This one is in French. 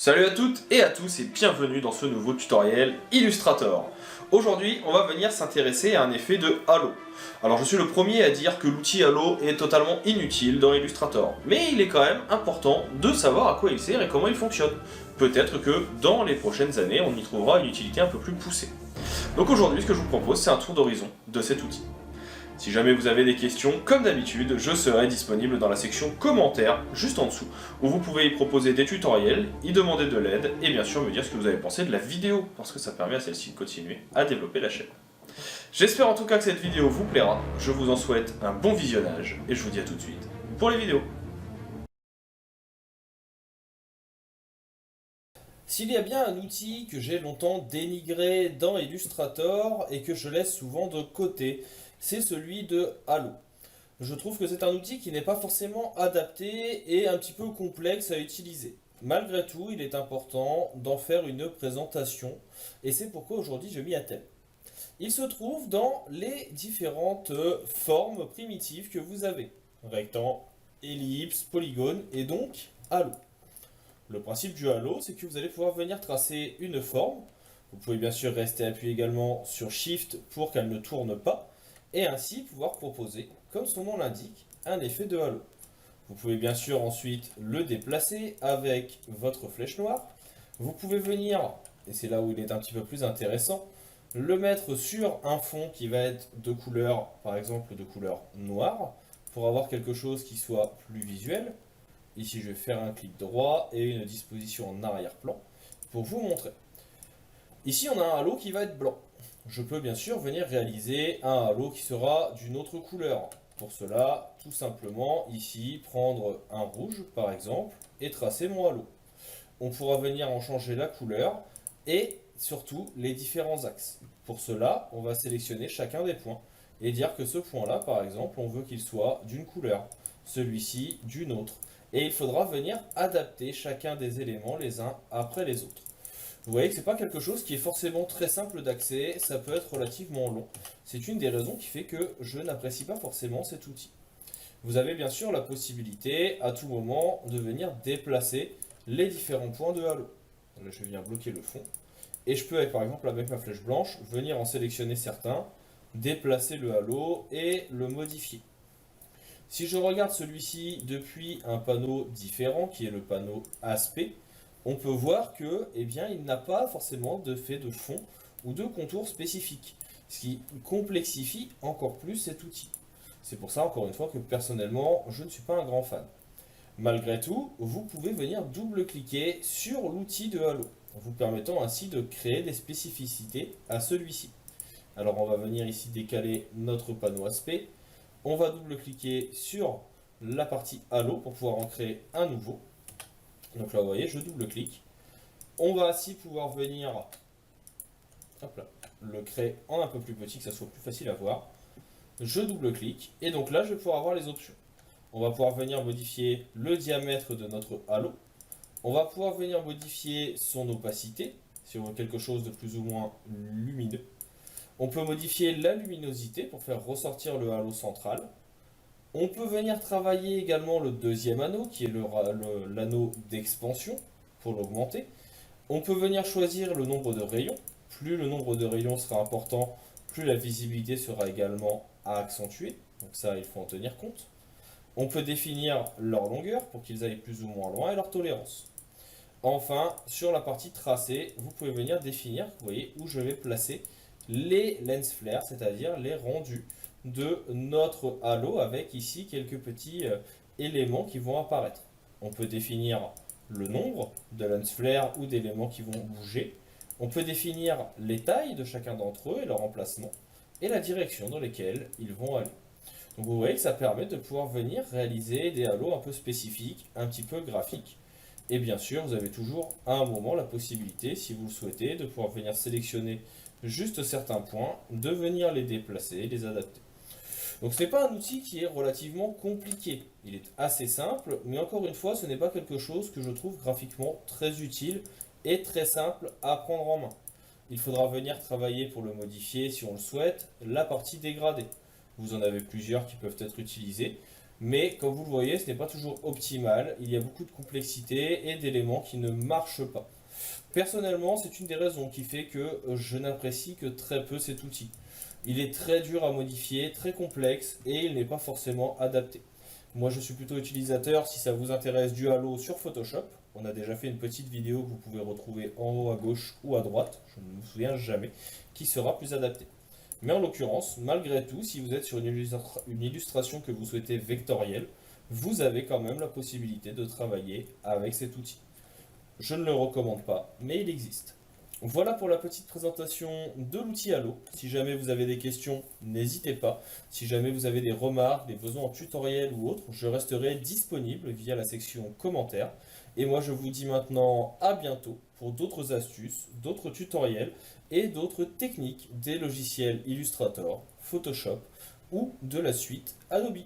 Salut à toutes et à tous et bienvenue dans ce nouveau tutoriel Illustrator. Aujourd'hui, on va venir s'intéresser à un effet de halo. Alors je suis le premier à dire que l'outil halo est totalement inutile dans Illustrator, mais il est quand même important de savoir à quoi il sert et comment il fonctionne. Peut-être que dans les prochaines années, on y trouvera une utilité un peu plus poussée. Donc aujourd'hui, ce que je vous propose, c'est un tour d'horizon de cet outil. Si jamais vous avez des questions, comme d'habitude, je serai disponible dans la section commentaires, juste en dessous, où vous pouvez y proposer des tutoriels, y demander de l'aide, et bien sûr me dire ce que vous avez pensé de la vidéo, parce que ça permet à celle-ci de continuer à développer la chaîne. J'espère en tout cas que cette vidéo vous plaira, je vous en souhaite un bon visionnage, et je vous dis à tout de suite pour les vidéos. S'il y a bien un outil que j'ai longtemps dénigré dans Illustrator et que je laisse souvent de côté, c'est celui de Halo. Je trouve que c'est un outil qui n'est pas forcément adapté et un petit peu complexe à utiliser. Malgré tout, il est important d'en faire une présentation et c'est pourquoi aujourd'hui je m'y attelle. Il se trouve dans les différentes formes primitives que vous avez. Rectangle, ellipse, polygone et donc Halo. Le principe du halo, c'est que vous allez pouvoir venir tracer une forme. Vous pouvez bien sûr rester appuyé également sur Shift pour qu'elle ne tourne pas, et ainsi pouvoir proposer, comme son nom l'indique, un effet de halo. Vous pouvez bien sûr ensuite le déplacer avec votre flèche noire. Vous pouvez venir, et c'est là où il est un petit peu plus intéressant, le mettre sur un fond qui va être de couleur, par exemple de couleur noire, pour avoir quelque chose qui soit plus visuel. Ici, je vais faire un clic droit et une disposition en arrière-plan pour vous montrer. Ici, on a un halo qui va être blanc. Je peux bien sûr venir réaliser un halo qui sera d'une autre couleur. Pour cela, tout simplement, ici, prendre un rouge, par exemple, et tracer mon halo. On pourra venir en changer la couleur et surtout les différents axes. Pour cela, on va sélectionner chacun des points et dire que ce point-là, par exemple, on veut qu'il soit d'une couleur, celui-ci d'une autre. Et il faudra venir adapter chacun des éléments les uns après les autres. Vous voyez que ce n'est pas quelque chose qui est forcément très simple d'accès, ça peut être relativement long. C'est une des raisons qui fait que je n'apprécie pas forcément cet outil. Vous avez bien sûr la possibilité à tout moment de venir déplacer les différents points de halo. Là, je vais venir bloquer le fond. Et je peux, par exemple, avec ma flèche blanche, venir en sélectionner certains, déplacer le halo et le modifier. Si je regarde celui-ci depuis un panneau différent, qui est le panneau aspect, on peut voir que, eh bien, il n'a pas forcément d'effet de fond ou de contour spécifique, ce qui complexifie encore plus cet outil. C'est pour ça, encore une fois, que personnellement, je ne suis pas un grand fan. Malgré tout, vous pouvez venir double-cliquer sur l'outil de Halo, vous permettant ainsi de créer des spécificités à celui-ci. Alors, on va venir ici décaler notre panneau aspect. On va double-cliquer sur la partie Halo pour pouvoir en créer un nouveau. Donc là, vous voyez, je double-clique. On va ainsi pouvoir venir hop là, le créer en un peu plus petit, que ça soit plus facile à voir. Je double-clique et donc là, je vais pouvoir avoir les options. On va pouvoir venir modifier le diamètre de notre halo. On va pouvoir venir modifier son opacité, si on veut quelque chose de plus ou moins lumineux. On peut modifier la luminosité pour faire ressortir le halo central. On peut venir travailler également le deuxième anneau, qui est l'anneau d'expansion, pour l'augmenter. On peut venir choisir le nombre de rayons. Plus le nombre de rayons sera important, plus la visibilité sera également à accentuer. Donc ça, il faut en tenir compte. On peut définir leur longueur pour qu'ils aillent plus ou moins loin et leur tolérance. Enfin, sur la partie tracée, vous pouvez venir définir, vous voyez, où je vais placer les lens flares, c'est-à-dire les rendus de notre halo avec ici quelques petits éléments qui vont apparaître. On peut définir le nombre de lens flares ou d'éléments qui vont bouger. On peut définir les tailles de chacun d'entre eux et leur emplacement et la direction dans lesquelles ils vont aller. Donc vous voyez que ça permet de pouvoir venir réaliser des halos un peu spécifiques, un petit peu graphiques. Et bien sûr, vous avez toujours à un moment la possibilité, si vous le souhaitez, de pouvoir venir sélectionner juste certains points, de venir les déplacer, les adapter. Donc ce n'est pas un outil qui est relativement compliqué. Il est assez simple, mais encore une fois, ce n'est pas quelque chose que je trouve graphiquement très utile et très simple à prendre en main. Il faudra venir travailler pour le modifier si on le souhaite, la partie dégradée. Vous en avez plusieurs qui peuvent être utilisés. Mais comme vous le voyez, ce n'est pas toujours optimal, il y a beaucoup de complexité et d'éléments qui ne marchent pas. Personnellement, c'est une des raisons qui fait que je n'apprécie que très peu cet outil. Il est très dur à modifier, très complexe et il n'est pas forcément adapté. Moi, je suis plutôt utilisateur, si ça vous intéresse, du Halo sur Photoshop. On a déjà fait une petite vidéo que vous pouvez retrouver en haut à gauche ou à droite, je ne me souviens jamais, qui sera plus adapté. Mais en l'occurrence, malgré tout, si vous êtes sur une illustration que vous souhaitez vectorielle, vous avez quand même la possibilité de travailler avec cet outil. Je ne le recommande pas, mais il existe. Voilà pour la petite présentation de l'outil Halo. Si jamais vous avez des questions, n'hésitez pas. Si jamais vous avez des remarques, des besoins en tutoriel ou autre, je resterai disponible via la section commentaires. Et moi je vous dis maintenant à bientôt pour d'autres astuces, d'autres tutoriels et d'autres techniques des logiciels Illustrator, Photoshop ou de la suite Adobe.